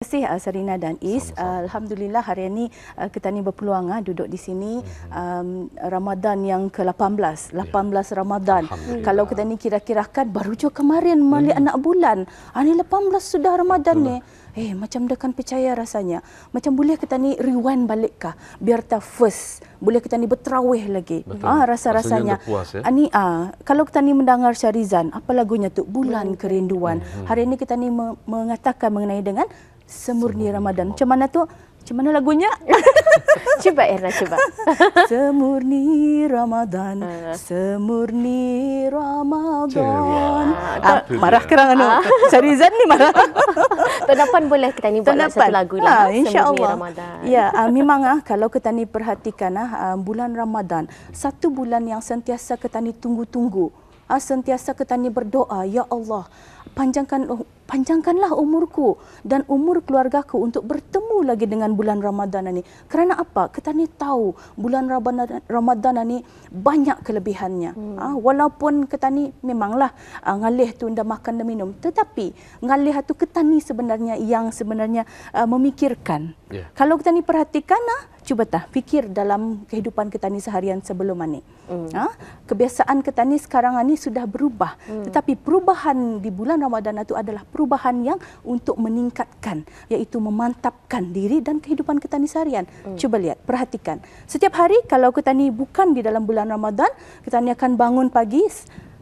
Terima kasih Sarina dan Is. Alhamdulillah hari ini kita ni berpeluang duduk di sini Ramadan yang ke-18, 18 Ramadan. Kalau kita ni kira-kirakan baru je kemarin malik anak bulan. Ni 18 sudah Ramadan ni. Macam dah kan percaya rasanya. Macam boleh kita ni rewind balik kah? Biar tak first. Boleh kita ni berterawih lagi. Rasa-rasanya. Ni kalau kita ni mendengar Syarizan, apa lagunya tu? Bulan Kerinduan. Hari ini kita ni mengatakan mengenai dengan Semurni Ramadan. Macam mana tu? Macam mana lagunya? Cuba Era, cuba. Semurni Ramadan, semurni Ramadan. Marah kerang Syarizan ni marah. Tahun depan boleh kita ni buat satu lagu lah. InsyaAllah. Ramadan. Ya, memang kalau kita ni perhatikan bulan Ramadan, satu bulan yang sentiasa kita ni tunggu-tunggu. Sentiasa kita ni berdoa, ya Allah, panjangkanlah umurku dan umur keluargaku untuk bertemu lagi dengan bulan Ramadan ini. Kerana apa? Kita ni tahu bulan Ramadan ini banyak kelebihannya. Walaupun kita ni memanglah ngalih tu ndak makan dan minum, tetapi ngalih tu kita ni sebenarnya yang sebenarnya memikirkan. Kalau kita ni perhatikan, cuba fikir dalam kehidupan kita ni seharian sebelum ini. Kebiasaan kita ni sekarang ni sudah berubah. Tetapi perubahan di bulan Ramadan itu adalah perubahan yang untuk meningkatkan, iaitu memantapkan diri dan kehidupan kita ni seharian. Cuba lihat, perhatikan. Setiap hari kalau kita ni bukan di dalam bulan Ramadan, kita ni akan bangun pagi,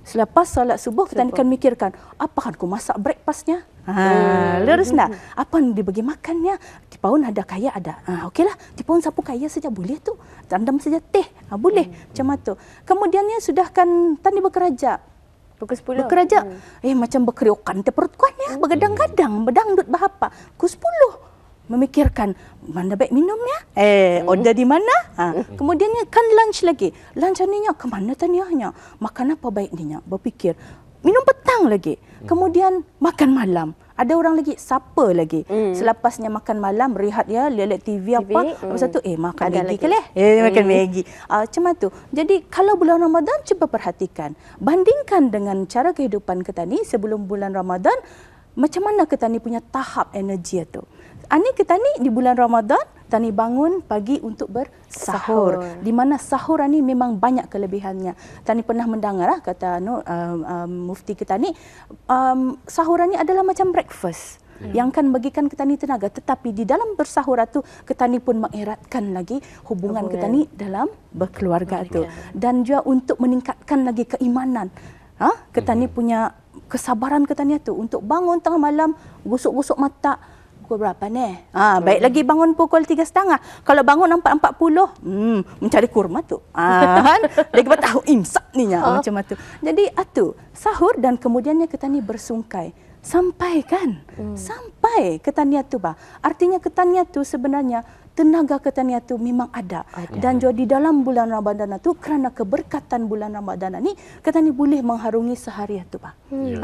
selepas solat subuh kita akan mikirkan, apa kan aku masak breakfastnya? Lurus nak? Apa yang dibagi makannya? Tipaun ada kaya ada. Okeylah, tipaun sapu kaya saja boleh tu. Tandam saja teh. Boleh. Macam tu. Kemudiannya sudah kan tadi bekerja. Pukul 10. Bekerja. Macam berkeriokan te perut kuatnya, begadang-gadang, berdangdut bahapa. Pukul 10. Memikirkan mana baik minumnya, order di mana, kemudiannya kan lunch lagi, lunch ninya ke mana taniahnya, makan apa baik ninya, berfikir, minum petang lagi, kemudian makan malam, ada orang lagi siapa lagi, selepasnya makan malam rehat ya, lihat TV apa, lepas tu makan Maggi ke leh, makan Maggi, macam tu. Jadi kalau bulan Ramadan cuba perhatikan, bandingkan dengan cara kehidupan kita ni sebelum bulan Ramadan, macam mana kita ni punya tahap energi itu. Ani kita ni di bulan Ramadan, kita ni bangun pagi untuk bersahur. Di mana sahur ni memang banyak kelebihannya. Kita ni pernah mendengar kata mufti kita ni, sahur ni adalah macam breakfast. Yang kan bagikan kita ni tenaga, tetapi di dalam bersahur itu kita ni pun mengeratkan lagi hubungan kita ni dalam berkeluarga itu, dan juga untuk meningkatkan lagi keimanan. Kita ni punya kesabaran kita ni tu untuk bangun tengah malam, gosok-gosok mata. Pukul berapa ni? Baik lagi bangun pukul 3.30. Kalau bangun 4.40, mencari kurma tu. Lagi tahu imsak ni macam tu. Jadi sahur dan kemudiannya kita ni bersungkai. Sampai kan? Sampai ketaniat tu artinya ketaniat tu sebenarnya tenaga ketaniat tu memang ada. Dan juga di dalam bulan Ramadan itu, kerana keberkatan bulan Ramadan ni, kita ni boleh mengharungi sehari itu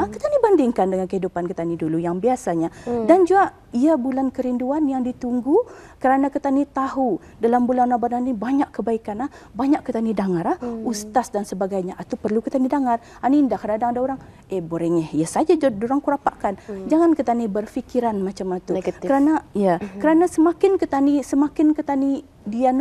kita ni bandingkan dengan kehidupan kita ni dulu yang biasanya. Dan juga bulan kerinduan yang ditunggu, kerana kita ni tahu dalam bulan Ramadan ni banyak kebaikan, banyak kita ni dengar ustaz dan sebagainya. Itu perlu kita ni dengar. Ini dah kadang-kadang ada orang boring ya saja orang kurapakkan. Jangan kita ni berfikiran macam itu. Kerana kerana semakin kita ni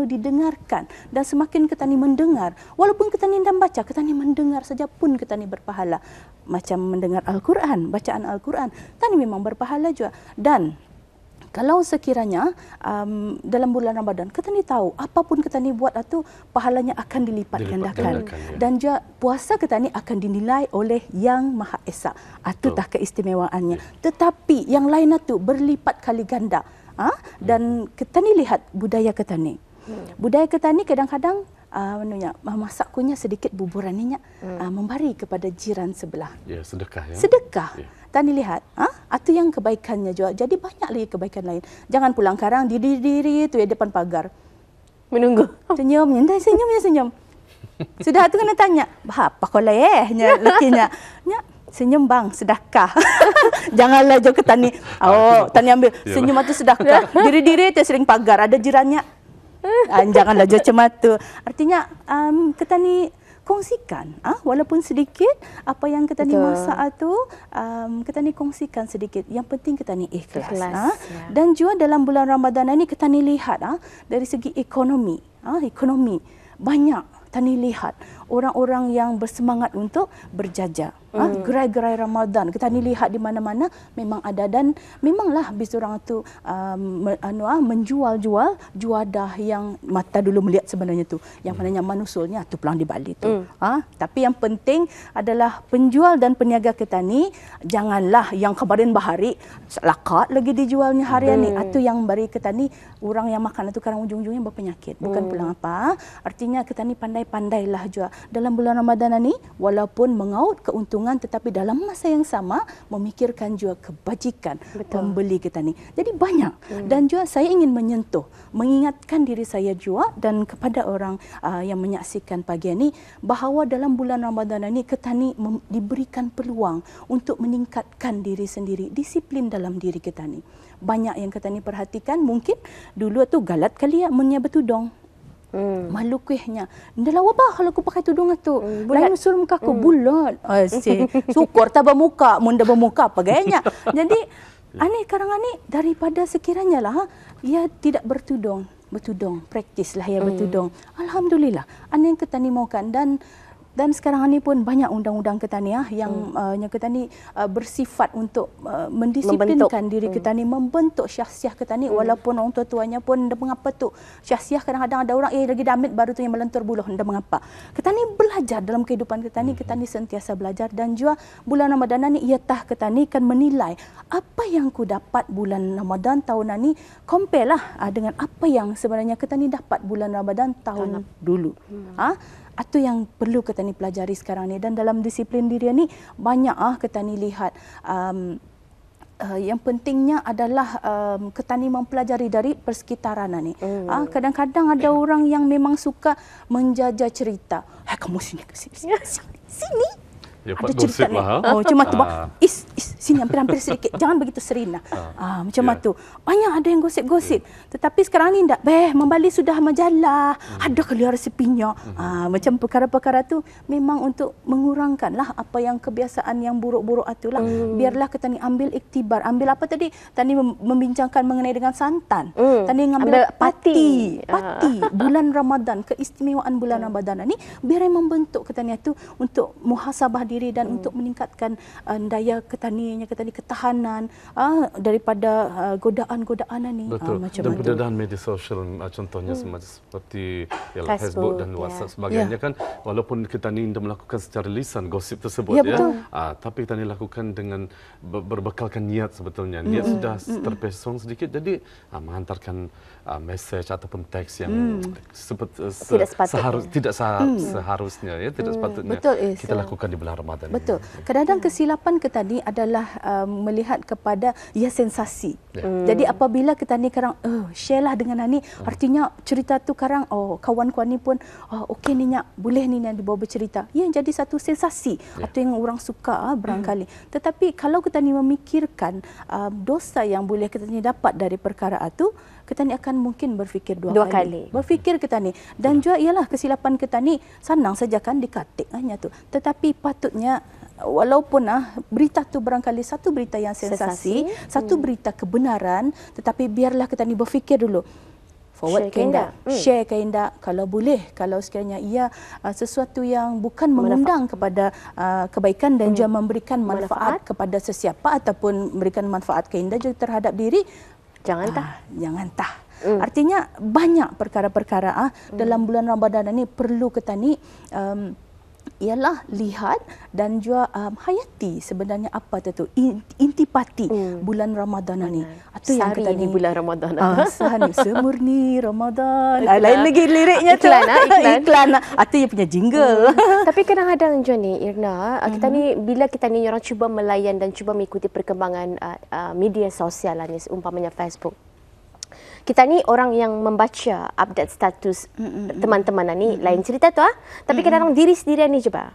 didengarkan dan semakin kita ni mendengar, walaupun kita ni tidak baca, kita ni mendengar saja pun kita ni berpahala. Macam mendengar Al-Quran, bacaan Al-Quran, kita ni memang berpahala juga. Dan kalau sekiranya dalam bulan Ramadan, kita ni tahu apapun kita ni buat itu pahalanya akan dilipat gandakan. Dan juga puasa kita ni akan dinilai oleh Yang Maha Esa. Itu dah keistimewaannya. Tetapi yang lain itu berlipat kali ganda. Dan kita ni lihat budaya kita ni. Budaya kita ni kadang-kadang masakkunya sedikit buburaninya memberi kepada jiran sebelah. Sedekah ya. Sedekah. Tani lihat, itu yang kebaikannya juga. Jadi banyak lagi kebaikan lain. Jangan pulang karang diri tu depan pagar. Menunggu. Senyum, senyum. Sudah tu kena tanya, apa kau nya lekinya. Senyum bang, sedekah. Janganlah jauh ke tani. Tani ambil. Senyum itu sedekah. Diri-diri tu sering pagar. Ada jirannya. Janganlah jauh macam tu. Artinya, kita ni kongsikan walaupun sedikit apa yang kita ni masak tu, kita ni kongsikan sedikit. Yang penting kita ni ikhlas. Dan juga dalam bulan Ramadan ni kita ni lihat dari segi ekonomi, banyak kita ni lihat orang-orang yang bersemangat untuk berjajah. Gerai-gerai Ramadan kita ni lihat di mana-mana memang ada, dan memanglah bis orang tu menjual-jual juadah yang mata dulu melihat sebenarnya tu yang maknanya manusulnya tu pelang di Bali tu. Tapi yang penting adalah penjual dan peniaga kita ni janganlah yang kemarin bahari lakat lagi dijualnya harian ni. Itu yang bari kita ni orang yang makan itu kadang ujung-ujungnya berpenyakit. Bukan pulang apa. Artinya kita ni pandai-pandailah jual dalam bulan Ramadan ni, walaupun mengaut keuntungan tetapi dalam masa yang sama memikirkan juga kebajikan pembeli kita ni. Jadi banyak. Dan juga saya ingin menyentuh, mengingatkan diri saya juga dan kepada orang yang menyaksikan pagi ini bahawa dalam bulan Ramadan ini kita ni diberikan peluang untuk meningkatkan diri sendiri, disiplin dalam diri kita ni. Banyak yang kita ni perhatikan, mungkin dulu tu galat kali ya mennya betudong. Malu kuihnya. Dah lawa bah kalau aku pakai tudung tu. Lain suruh muka aku bulat. Syukur tak bermuka, mun dah bermuka apa gayanya. Jadi ani karang ani daripada sekiranya lah ia tidak bertudung, praktislah ia bertudung. Alhamdulillah. Ani yang kita ni maukan, dan sekarang ini pun banyak undang-undang kita ni yang kita ni bersifat untuk mendisiplinkan diri kita ni, membentuk syahsiah kita ni, walaupun orang tua-tuanya pun dah mengapa tu syahsiah. Kadang-kadang ada orang lagi damit baru tu yang melentur buluh, dah mengapa. Kita ni belajar dalam kehidupan kita ni sentiasa belajar. Dan juga bulan Ramadan ni iatah kita ni kan menilai apa yang ku dapat bulan Ramadan tahun ni, compare lah dengan apa yang sebenarnya kita ni dapat bulan Ramadan tahun dulu. Itu yang perlu kita ni pelajari sekarang ni. Dan dalam disiplin diri ni banyak kita ni lihat yang pentingnya adalah kita ni mempelajari dari persekitaran ni. Kadang-kadang ada orang yang memang suka menjajah cerita. Kamu sini ke sini. Ya, ada cerita ni. Cuma tu sini hampir sedikit. Jangan begitu serina. Macam tu. Banyak ada yang gosip-gosip. Tetapi sekarang ni tak. Membalik sudah majalah. Ada kali resepinya. Macam perkara-perkara tu memang untuk mengurangkanlah apa yang kebiasaan yang buruk-buruk itulah. Biarlah kita ni ambil iktibar. Ambil apa tadi? Tadi membincangkan mengenai dengan santan. Tadi ngambil pati. Bulan Ramadan, keistimewaan bulan Ramadan ni biar yang membentuk kita ni tu untuk muhasabah diri dan untuk meningkatkan daya kita ni ketahanan daripada godaan-godaan ni. Betul. Macam dan perbedaan media sosial contohnya seperti Facebook dan WhatsApp sebagainya kan, walaupun kita ni melakukan secara lisan gosip tersebut tapi kita ni lakukan dengan berbekalkan niat sebetulnya. Niat sudah terpesong sedikit, jadi menghantarkan mesej ataupun teks yang tidak seharusnya tidak sepatutnya kita lakukan di bulan Ramadan. Betul. Kadang-kadang kesilapan kita ni adalah melihat kepada sensasi. Jadi apabila kita ni sekarang share lah dengan ni, artinya cerita tu sekarang kawan-kawan ni pun okey ni nyak, boleh ni dibawa bercerita. Ya, jadi satu sensasi atau yang orang suka barangkali. Tetapi kalau kita ni memikirkan dosa yang boleh kita ni dapat dari perkara itu, kita ni akan mungkin berfikir dua kali. Berfikir kita ni. Dan juga ialah kesilapan kita ni senang saja kan dikatik hanya tu. Tetapi patutnya walaupun berita tu barangkali satu berita yang sensasi, satu berita kebenaran, tetapi biarlah kita ni berfikir dulu. Forward ke indah, share ke indah, kalau boleh, kalau sekiranya ia sesuatu yang bukan mengundang kepada kebaikan dan juga memberikan manfaat kepada sesiapa ataupun memberikan manfaat ke indah juga terhadap diri, jangan tah. Artinya banyak perkara-perkara dalam bulan Ramadan ini perlu kita ni ialah lihat dan juga hayati sebenarnya apa tu intipati bulan Ramadan ni. Itu yang kita ni bulan Ramadan. Sehari semurni Ramadan. Lain lagi liriknya tu. Iklan. Itu yang punya jingle. Tapi kadang-kadang Johnny, Irna, kita ni bila kita ni orang cuba melayan dan cuba mengikuti perkembangan media sosial ni, umpamanya Facebook. Kita ni orang yang membaca update status teman-teman ni lain cerita tu tapi kadang-kadang diri sendiri ni cuba.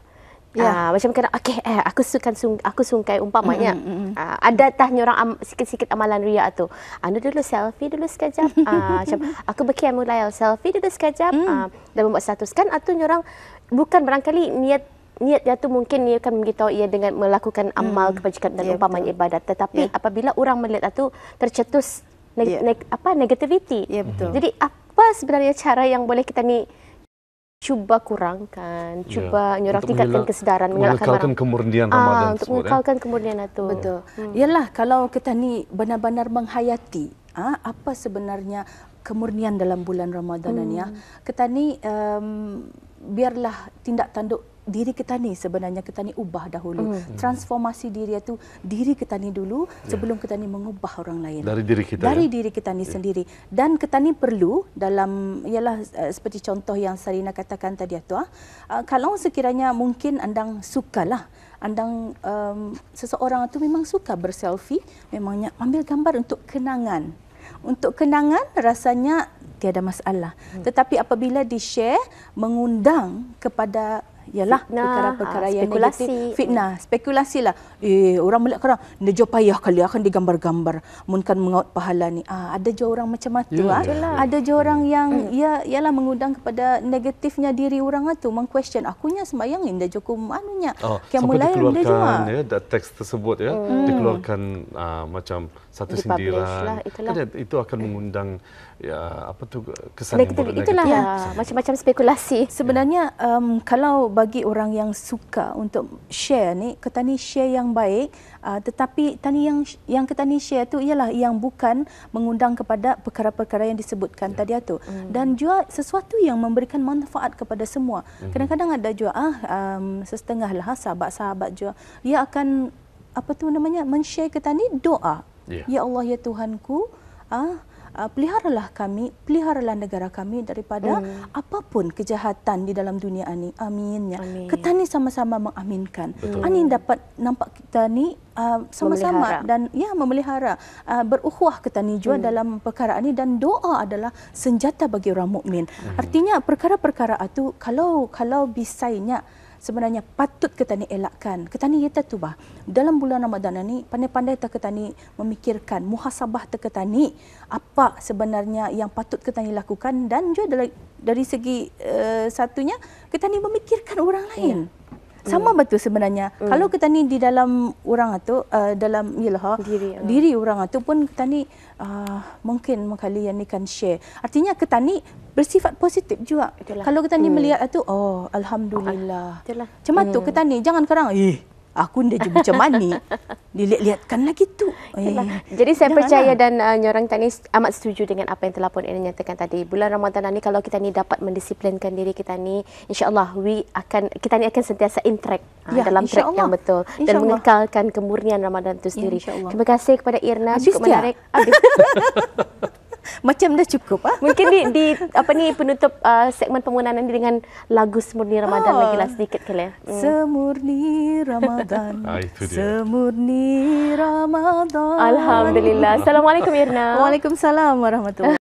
Macam kadang aku sungkai umpamanya ada tahnya orang sikit-sikit amalan ria tu. Anu dulu selfie dulu sekejap. Macam aku mulai selfie dulu sekejap dan membuat status kan atau orang bukan barangkali niat dia tu mungkin dia akan memberitahu ia dengan melakukan amal kebajikan dan umpamanya ibadat, tetapi apabila orang melihat itu tercetus negativity. Ya, betul. Jadi apa sebenarnya cara yang boleh kita ni cuba kurangkan, cuba nyorang tingkatkan kesedaran, mengekalkan kemurnian Ramadan untuk mengekalkan kemurnian itu. Betul. Yalah, kalau kita ni benar-benar menghayati apa sebenarnya kemurnian dalam bulan Ramadan ni, kita ni biarlah tindak tanduk diri kita ni sebenarnya kita ni ubah dahulu. Transformasi diri itu diri kita ni dulu sebelum kita ni mengubah orang lain. Dari diri kita. Dari diri kita ni sendiri. Dan kita ni perlu dalam ialah seperti contoh yang Sarina katakan tadi tu, kalau sekiranya mungkin andang sukalah andang seseorang itu memang suka berselfie, memangnya ambil gambar untuk kenangan. Untuk kenangan rasanya tiada masalah. Tetapi apabila di-share mengundang kepada ialah perkara-perkara yang negatif, fitnah, spekulasi lah. Orang melihat korang, dia jauh payah kali akan digambar-gambar. Mungkin mengaut pahala ni. Ada je orang macam tu. Ada je orang yang ialah mengundang kepada negatifnya diri orang tu, meng-question akunya sembahyang ni dia cukup anunya. Sampai dikeluarkan teks tersebut dikeluarkan macam satu sindiran. Itu akan mengundang kesan yang buruk, negatif. Itulah macam-macam spekulasi. Sebenarnya kalau bagi orang yang suka untuk share ni, kita ni share yang baik, tetapi tadi yang kita ni share tu ialah yang bukan mengundang kepada perkara-perkara yang disebutkan tadi tu, dan juga sesuatu yang memberikan manfaat kepada semua. Kadang-kadang ada juga setengah lah sahabat-sahabat juga dia akan men-share kita ni doa. Ya Allah ya Tuhanku, peliharalah kami, peliharalah negara kami daripada apapun kejahatan di dalam dunia ini. Amin. Kita ni sama-sama mengaminkan. Ini dapat nampak kita ni sama-sama dan memelihara, berukhuwah kita ni juga dalam perkara ini, dan doa adalah senjata bagi orang mukmin. Artinya perkara-perkara itu kalau bisainya sebenarnya patut kita ni elakkan. Kita ni tu bah dalam bulan Ramadan ni pandai-pandai kita ni memikirkan muhasabah kita ni apa sebenarnya yang patut kita ni lakukan, dan juga dari segi satunya kita ni memikirkan orang lain. Sama betul sebenarnya. Kalau kita ni di dalam orang tu dalam diri orang tu pun kita ni mungkin kali yang ni kan share. Artinya kita ni bersifat positif juga. Kalau kita ni melihat tu, alhamdulillah. Macam tu kita ni jangan sekarang aku dia juga macam mana dilihat-lihatkan lagi tu. Jadi saya percaya dan nyorang tadi amat setuju dengan apa yang telah pun Ina nyatakan tadi. Bulan Ramadan ni kalau kita ni dapat mendisiplinkan diri kita ni, insya-Allah kita ni akan sentiasa in track dalam track yang betul dan mengekalkan kemurnian Ramadan itu sendiri. Terima kasih kepada Irna, cukup menarik. Macam dah cukup Mungkin di penutup segmen pemulanan ini dengan lagu Semurni Ramadan lagi lah sedikit kali. Semurni Ramadan. Semurni Ramadan. Alhamdulillah. Assalamualaikum Irna. Waalaikumsalam warahmatullahi